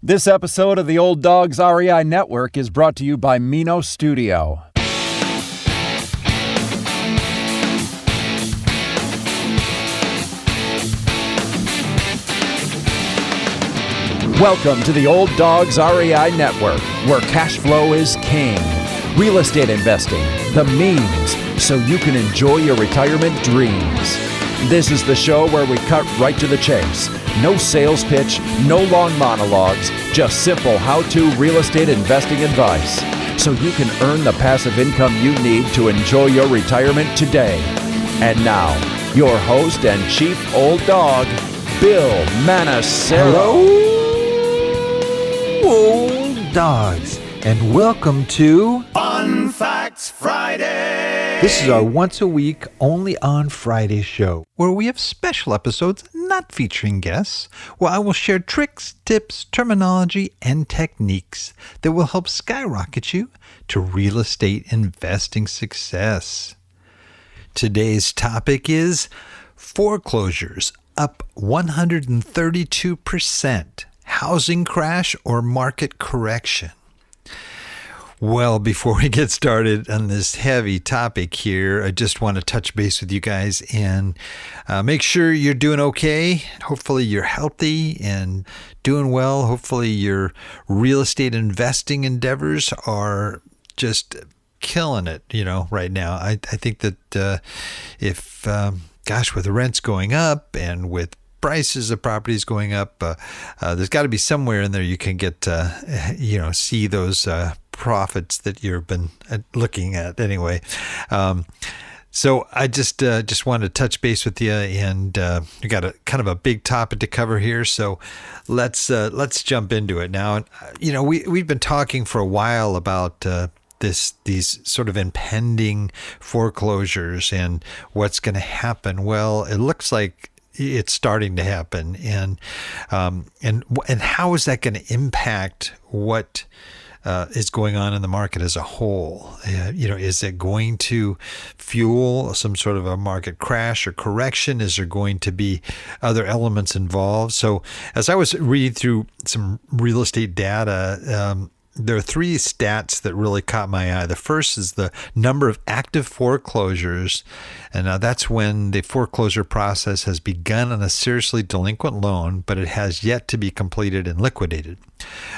This episode of the Old Dogs REI Network is brought to you by Mino Studio. Welcome to the Old Dogs REI Network, where cash flow is king. Real estate investing, the means, so you can enjoy your retirement dreams. This is the show where we cut right to the chase. No sales pitch, no long monologues, just simple how-to real estate investing advice, so you can earn the passive income you need to enjoy your retirement today. And now, your host and chief old dog, Bill Manassero. Hello, old dogs, and welcome to Fun Facts Friday. This is our once-a-week, only on Friday show, where we have special episodes not featuring guests, where I will share tricks, tips, terminology, and techniques that will help skyrocket you to real estate investing success. Today's topic is foreclosures, up 132%, housing crash or market correction. Well, before we get started on this heavy topic here, I just want to touch base with you guys and make sure you're doing okay. Hopefully you're healthy and doing well. Hopefully your real estate investing endeavors are just killing it, right now. I think that if with the rents going up and with prices of properties going up, there's got to be somewhere in there you can get, see those profits that you've been looking at anyway. So I just wanted to touch base with you, and we got a kind of a big topic to cover here. So let's jump into it now. And we've been talking for a while about these sort of impending foreclosures and what's going to happen. Well, it looks like it's starting to happen, and how is that going to impact what is going on in the market as a whole? Is it going to fuel some sort of a market crash or correction? Is there going to be other elements involved? So as I was reading through some real estate data, there are three stats that really caught my eye. The first is the number of active foreclosures, and that's when the foreclosure process has begun on a seriously delinquent loan, but it has yet to be completed and liquidated.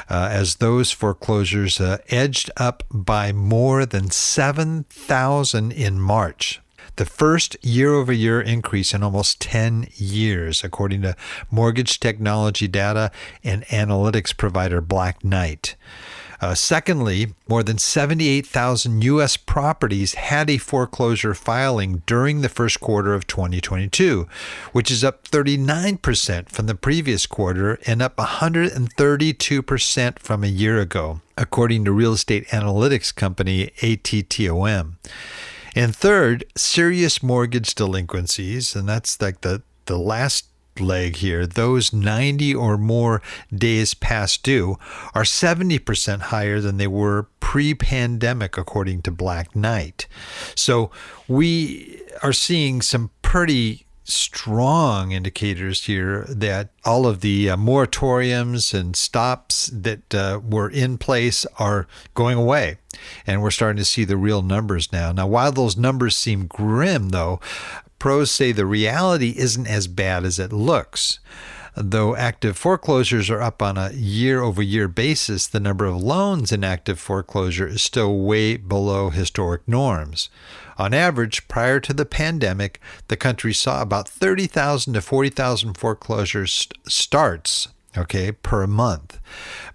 As those foreclosures edged up by more than 7,000 in March. The first year-over-year increase in almost 10 years, according to mortgage technology data and analytics provider Black Knight. Secondly, more than 78,000 U.S. properties had a foreclosure filing during the first quarter of 2022, which is up 39% from the previous quarter and up 132% from a year ago, according to real estate analytics company ATTOM. And third, serious mortgage delinquencies, and that's like the last leg here, those 90 or more days past due are 70% higher than they were pre-pandemic, according to Black Knight. So we are seeing some pretty strong indicators here that all of the moratoriums and stops that were in place are going away. And we're starting to see the real numbers now. Now, while those numbers seem grim, though, pros say the reality isn't as bad as it looks. Though active foreclosures are up on a year-over-year basis, the number of loans in active foreclosure is still way below historic norms. On average, prior to the pandemic, the country saw about 30,000 to 40,000 foreclosures starts, per month.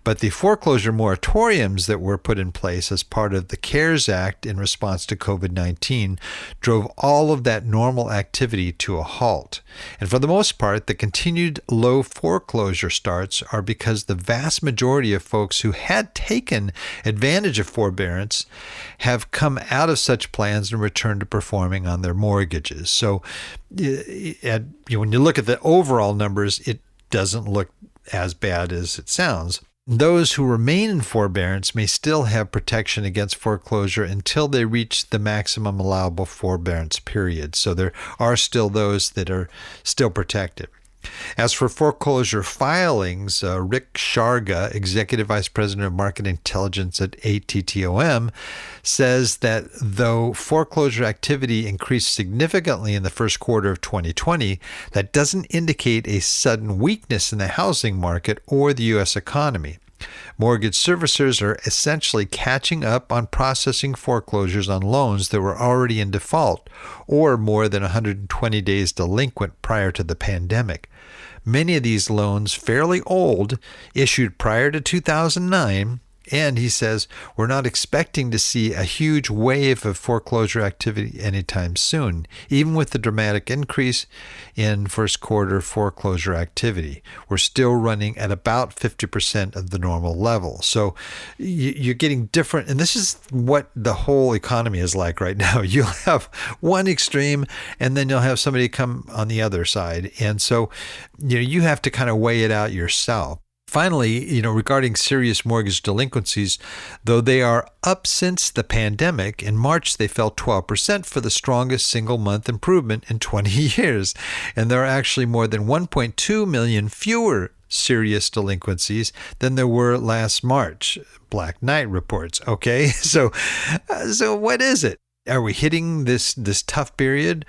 But the foreclosure moratoriums that were put in place as part of the CARES Act in response to COVID-19 drove all of that normal activity to a halt. And for the most part, the continued low foreclosure starts are because the vast majority of folks who had taken advantage of forbearance have come out of such plans and returned to performing on their mortgages. So when you look at the overall numbers, it doesn't look as bad as it sounds. Those who remain in forbearance may still have protection against foreclosure until they reach the maximum allowable forbearance period. So there are still those that are still protected. As for foreclosure filings, Rick Sharga, Executive Vice President of Market Intelligence at ATTOM, says that though foreclosure activity increased significantly in the first quarter of 2020, that doesn't indicate a sudden weakness in the housing market or the U.S. economy. Mortgage servicers are essentially catching up on processing foreclosures on loans that were already in default or more than 120 days delinquent prior to the pandemic. Many of these loans, fairly old, issued prior to 2009, and he says, we're not expecting to see a huge wave of foreclosure activity anytime soon, even with the dramatic increase in first quarter foreclosure activity. We're still running at about 50% of the normal level. So you're getting different, and this is what the whole economy is like right now. You'll have one extreme, and then you'll have somebody come on the other side. And so you have to kind of weigh it out yourself. Finally, regarding serious mortgage delinquencies, though they are up since the pandemic, in March they fell 12% for the strongest single-month improvement in 20 years. And there are actually more than 1.2 million fewer serious delinquencies than there were last March, Black Knight reports. Okay, so what is it? Are we hitting this tough period?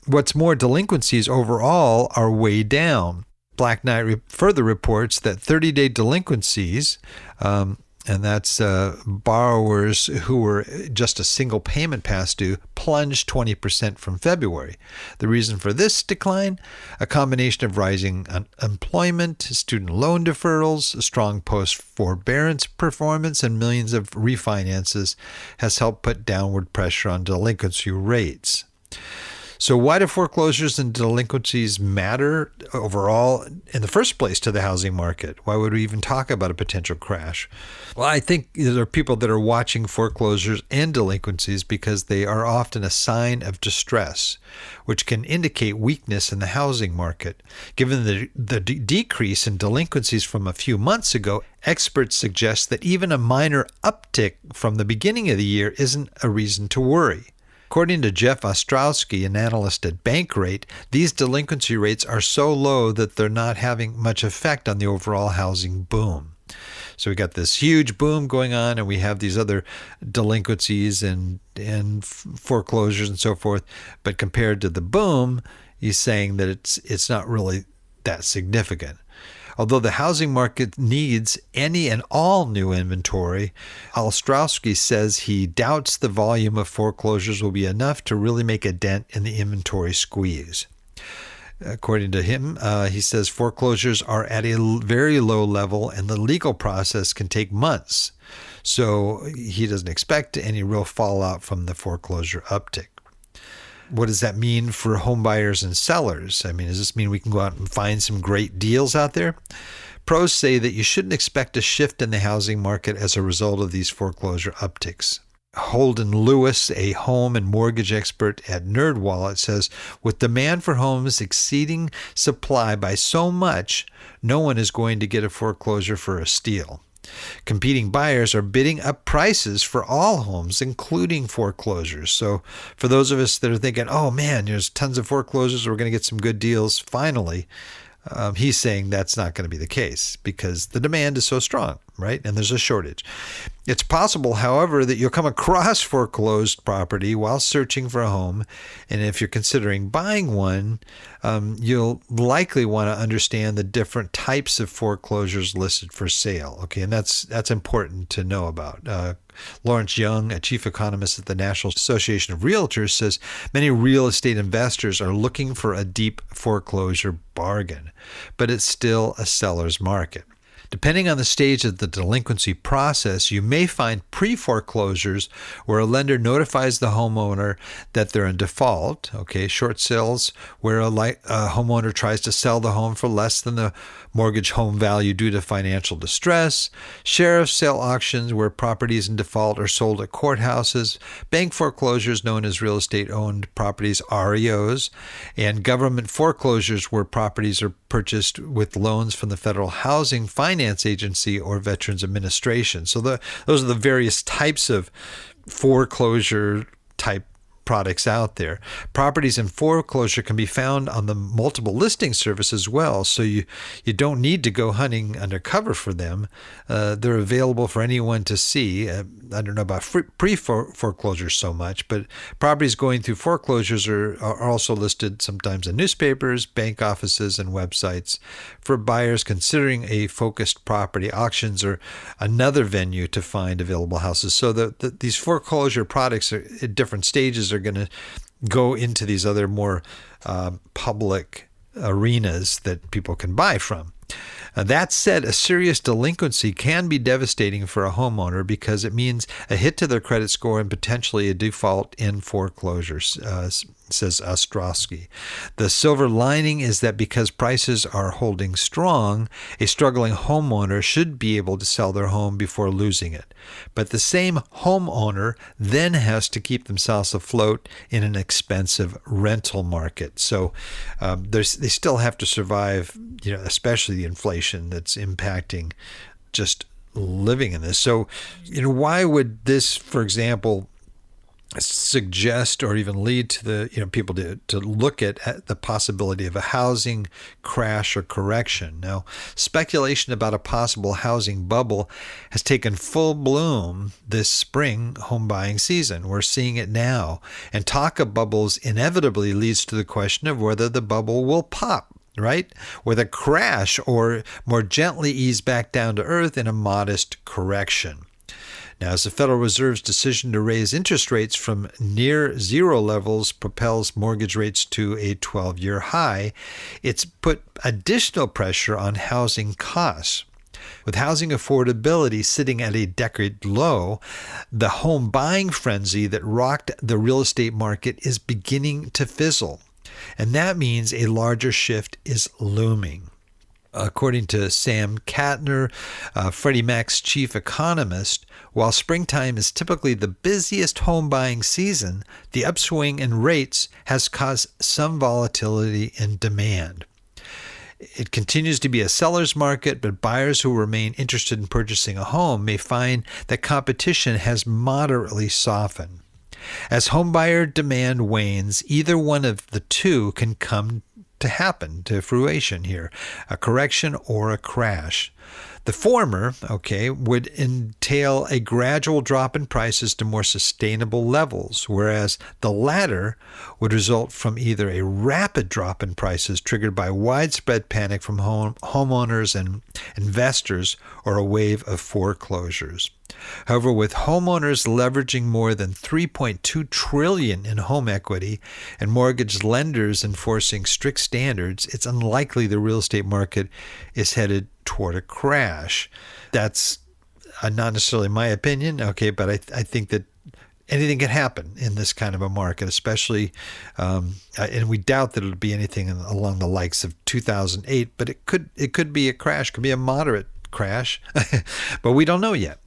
What's more, delinquencies overall are way down. Black Knight further reports that 30-day delinquencies, and that's borrowers who were just a single payment past due, plunged 20% from February. The reason for this decline? A combination of rising unemployment, student loan deferrals, strong post-forbearance performance, and millions of refinances has helped put downward pressure on delinquency rates. So why do foreclosures and delinquencies matter overall in the first place to the housing market? Why would we even talk about a potential crash? Well, I think there are people that are watching foreclosures and delinquencies because they are often a sign of distress, which can indicate weakness in the housing market. Given the decrease in delinquencies from a few months ago, experts suggest that even a minor uptick from the beginning of the year isn't a reason to worry. According to Jeff Ostrowski, an analyst at Bankrate, these delinquency rates are so low that they're not having much effect on the overall housing boom. So we got this huge boom going on, and we have these other delinquencies and foreclosures and so forth. But compared to the boom, he's saying that it's not really that significant. Although the housing market needs any and all new inventory, Ostrowski says he doubts the volume of foreclosures will be enough to really make a dent in the inventory squeeze. According to him, he says foreclosures are at a very low level and the legal process can take months. So he doesn't expect any real fallout from the foreclosure uptick. What does that mean for home buyers and sellers? I mean, does this mean we can go out and find some great deals out there? Pros say that you shouldn't expect a shift in the housing market as a result of these foreclosure upticks. Holden Lewis, a home and mortgage expert at NerdWallet, says, with demand for homes exceeding supply by so much, no one is going to get a foreclosure for a steal. Competing buyers are bidding up prices for all homes, including foreclosures. So for those of us that are thinking, oh man, there's tons of foreclosures, we're going to get some good deals finally, he's saying that's not going to be the case because the demand is so strong, right? And there's a shortage. It's possible, however, that you'll come across foreclosed property while searching for a home. And if you're considering buying one, you'll likely want to understand the different types of foreclosures listed for sale. Okay, and that's important to know about. Lawrence Young, a chief economist at the National Association of Realtors, says many real estate investors are looking for a deep foreclosure bargain, but it's still a seller's market. Depending on the stage of the delinquency process, you may find pre-foreclosures where a lender notifies the homeowner that they're in default. Okay, short sales where a homeowner tries to sell the home for less than the mortgage home value due to financial distress. Sheriff sale auctions where properties in default are sold at courthouses. Bank foreclosures known as real estate owned properties, REOs. And government foreclosures where properties are purchased with loans from the Federal Housing Finance Agency or Veterans Administration. So those are the various types of foreclosure type products out there. Properties in foreclosure can be found on the multiple listing service as well, so you don't need to go hunting undercover for them. They're available for anyone to see. I don't know about pre-foreclosures so much, but properties going through foreclosures are also listed sometimes in newspapers, bank offices, and websites. For buyers considering a focused property, auctions are another venue to find available houses. So these foreclosure products are at different stages are going to go into these other more public arenas that people can buy from. That said, a serious delinquency can be devastating for a homeowner because it means a hit to their credit score and potentially a default in foreclosures, says Ostrowski. The silver lining is that because prices are holding strong, a struggling homeowner should be able to sell their home before losing it. But the same homeowner then has to keep themselves afloat in an expensive rental market. So they still have to survive, especially the inflation that's impacting just living in this. So, why would this, for example, suggest or even lead to the people to look at the possibility of a housing crash or correction? Now, speculation about a possible housing bubble has taken full bloom this spring home buying season. We're seeing it now, and talk of bubbles inevitably leads to the question of whether the bubble will pop, right? With a crash, or more gently ease back down to earth in a modest correction. Now, as the Federal Reserve's decision to raise interest rates from near zero levels propels mortgage rates to a 12-year high, it's put additional pressure on housing costs. With housing affordability sitting at a decade low, the home buying frenzy that rocked the real estate market is beginning to fizzle. And that means a larger shift is looming. According to Sam Katner, Freddie Mac's chief economist, while springtime is typically the busiest home buying season, the upswing in rates has caused some volatility in demand. It continues to be a seller's market, but buyers who remain interested in purchasing a home may find that competition has moderately softened. As homebuyer demand wanes, either one of the two can come to happen to fruition here, a correction or a crash. The former, would entail a gradual drop in prices to more sustainable levels, whereas the latter would result from either a rapid drop in prices triggered by widespread panic from homeowners and investors, or a wave of foreclosures. However, with homeowners leveraging more than $3.2 trillion in home equity and mortgage lenders enforcing strict standards, it's unlikely the real estate market is headed toward a crash. That's not necessarily my opinion, but I think that anything can happen in this kind of a market, especially, and we doubt that it'll be anything along the likes of 2008, but it could be a crash, could be a moderate crash, but we don't know yet.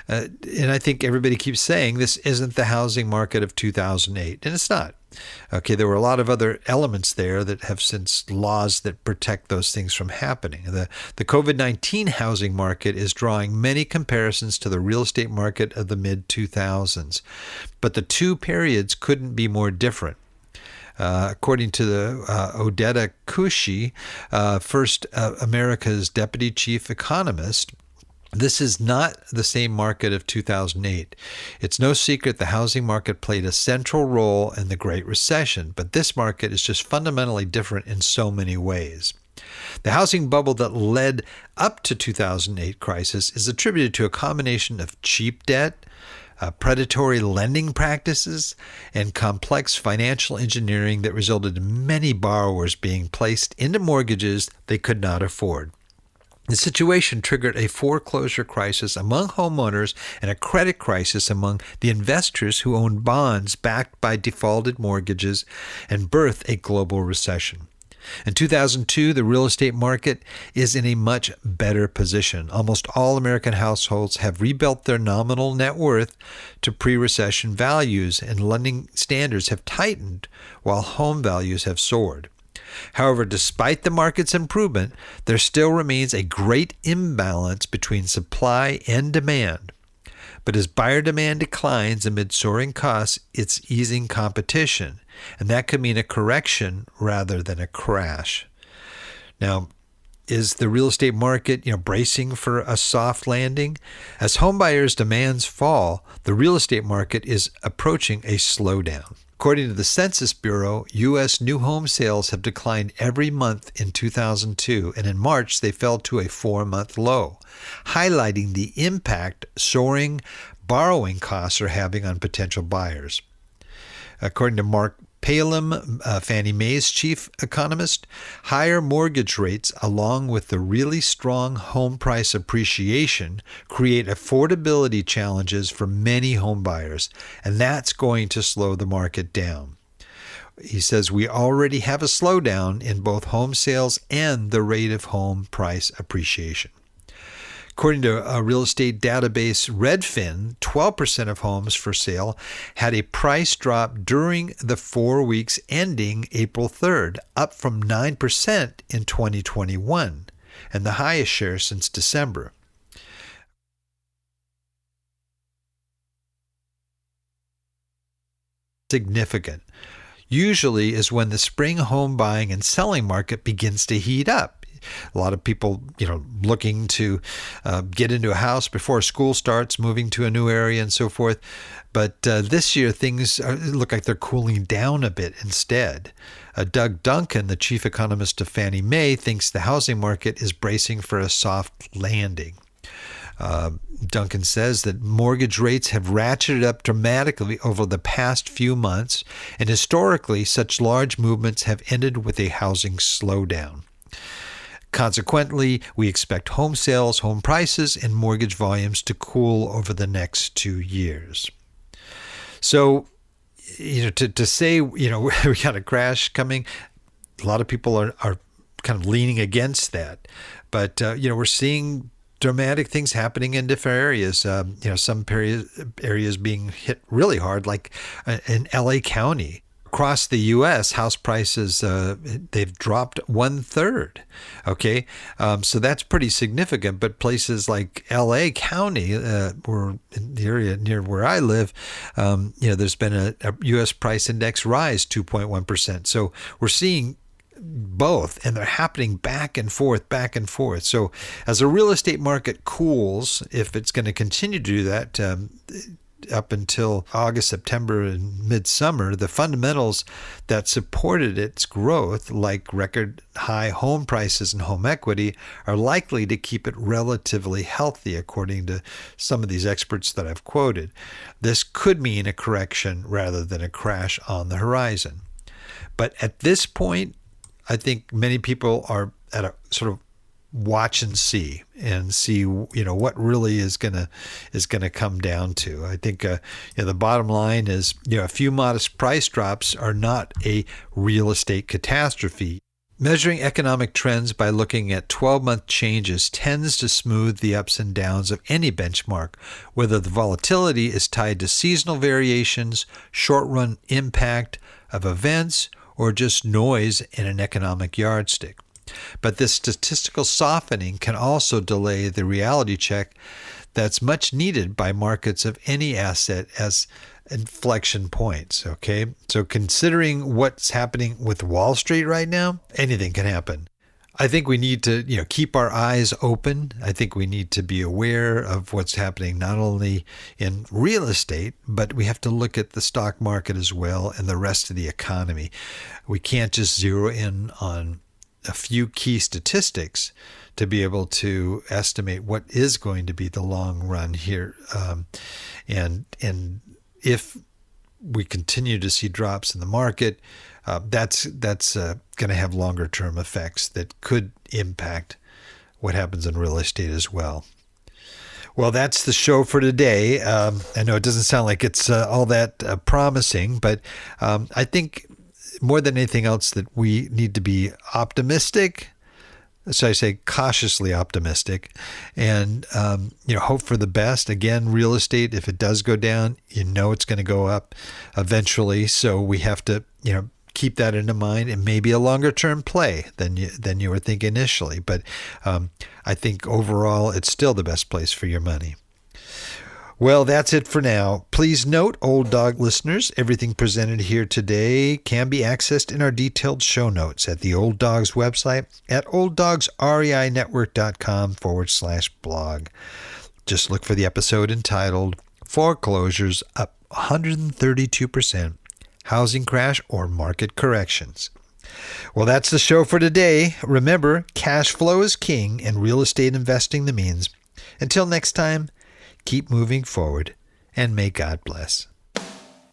And I think everybody keeps saying this isn't the housing market of 2008, and it's not. There were a lot of other elements there that have since laws that protect those things from happening. The COVID-19 housing market is drawing many comparisons to the real estate market of the mid-2000s, but the two periods couldn't be more different. According to the Odetta Kushi, First America's deputy chief economist, this is not the same market of 2008. It's no secret the housing market played a central role in the Great Recession, but this market is just fundamentally different in so many ways. The housing bubble that led up to 2008 crisis is attributed to a combination of cheap debt, predatory lending practices, and complex financial engineering that resulted in many borrowers being placed into mortgages they could not afford. The situation triggered a foreclosure crisis among homeowners and a credit crisis among the investors who owned bonds backed by defaulted mortgages, and birthed a global recession. In 2002, the real estate market is in a much better position. Almost all American households have rebuilt their nominal net worth to pre-recession values, and lending standards have tightened while home values have soared. However, despite the market's improvement, there still remains a great imbalance between supply and demand. But as buyer demand declines amid soaring costs, it's easing competition, and that could mean a correction rather than a crash. Now, is the real estate market, bracing for a soft landing? As homebuyers' demands fall, the real estate market is approaching a slowdown. According to the Census Bureau, U.S. new home sales have declined every month in 2002, and in March they fell to a 4-month low, highlighting the impact soaring borrowing costs are having on potential buyers. According to Mark Palem, Fannie Mae's chief economist, higher mortgage rates along with the really strong home price appreciation create affordability challenges for many home buyers, and that's going to slow the market down. He says we already have a slowdown in both home sales and the rate of home price appreciation. According to a real estate database Redfin, 12% of homes for sale had a price drop during the 4 weeks ending April 3rd, up from 9% in 2021, and the highest share since December. Significant. Usually is when the spring home buying and selling market begins to heat up. A lot of people, looking to get into a house before school starts, moving to a new area and so forth. But this year, things look like they're cooling down a bit instead. Doug Duncan, the chief economist of Fannie Mae, thinks the housing market is bracing for a soft landing. Duncan says that mortgage rates have ratcheted up dramatically over the past few months, and historically, such large movements have ended with a housing slowdown. Consequently, we expect home sales, home prices, and mortgage volumes to cool over the next 2 years. So, to say, we got a crash coming, a lot of people are kind of leaning against that. But, we're seeing dramatic things happening in different areas. Some areas being hit really hard, like in LA County. Across the U.S., house prices, they've dropped 1/3. Okay, so that's pretty significant. But places like L.A. County, or in the area near where I live, there's been a U.S. price index rise 2.1%. So we're seeing both, and they're happening back and forth, back and forth. So as the real estate market cools, if it's going to continue to do that, up until August, September, and midsummer, the fundamentals that supported its growth, like record high home prices and home equity, are likely to keep it relatively healthy, according to some of these experts that I've quoted. This could mean a correction rather than a crash on the horizon. But at this point, I think many people are at a sort of watch and see what really is gonna come down to. I think the bottom line is a few modest price drops are not a real estate catastrophe. Measuring economic trends by looking at 12-month changes tends to smooth the ups and downs of any benchmark, whether the volatility is tied to seasonal variations, short-run impact of events, or just noise in an economic yardstick. But this statistical softening can also delay the reality check that's much needed by markets of any asset as inflection points, okay? So considering what's happening with Wall Street right now, anything can happen. I think we need to, keep our eyes open. I think we need to be aware of what's happening not only in real estate, but we have to look at the stock market as well and the rest of the economy. We can't just zero in on a few key statistics to be able to estimate what is going to be the long run here. And if we continue to see drops in the market, that's going to have longer term effects that could impact what happens in real estate as well. Well, that's the show for today. I know it doesn't sound like it's all that promising, but I think more than anything else that we need to be optimistic. So I say cautiously optimistic, and hope for the best. Again, real estate, if it does go down, it's going to go up eventually. So we have to keep that in mind, and maybe a longer term play than you were thinking initially. But I think overall, it's still the best place for your money. Well, that's it for now. Please note, Old Dog listeners, everything presented here today can be accessed in our detailed show notes at the Old Dogs website at olddogsreinetwork.com/blog. Just look for the episode entitled Foreclosures Up 132%, Housing Crash or Market Corrections. Well, that's the show for today. Remember, cash flow is king and real estate investing the means. Until next time, keep moving forward, and may God bless.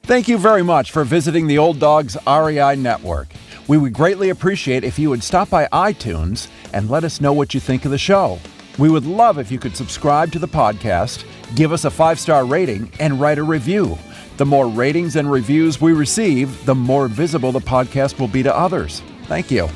Thank you very much for visiting the Old Dogs REI Network. We would greatly appreciate if you would stop by iTunes and let us know what you think of the show. We would love if you could subscribe to the podcast, give us a 5-star rating, and write a review. The more ratings and reviews we receive, the more visible the podcast will be to others. Thank you.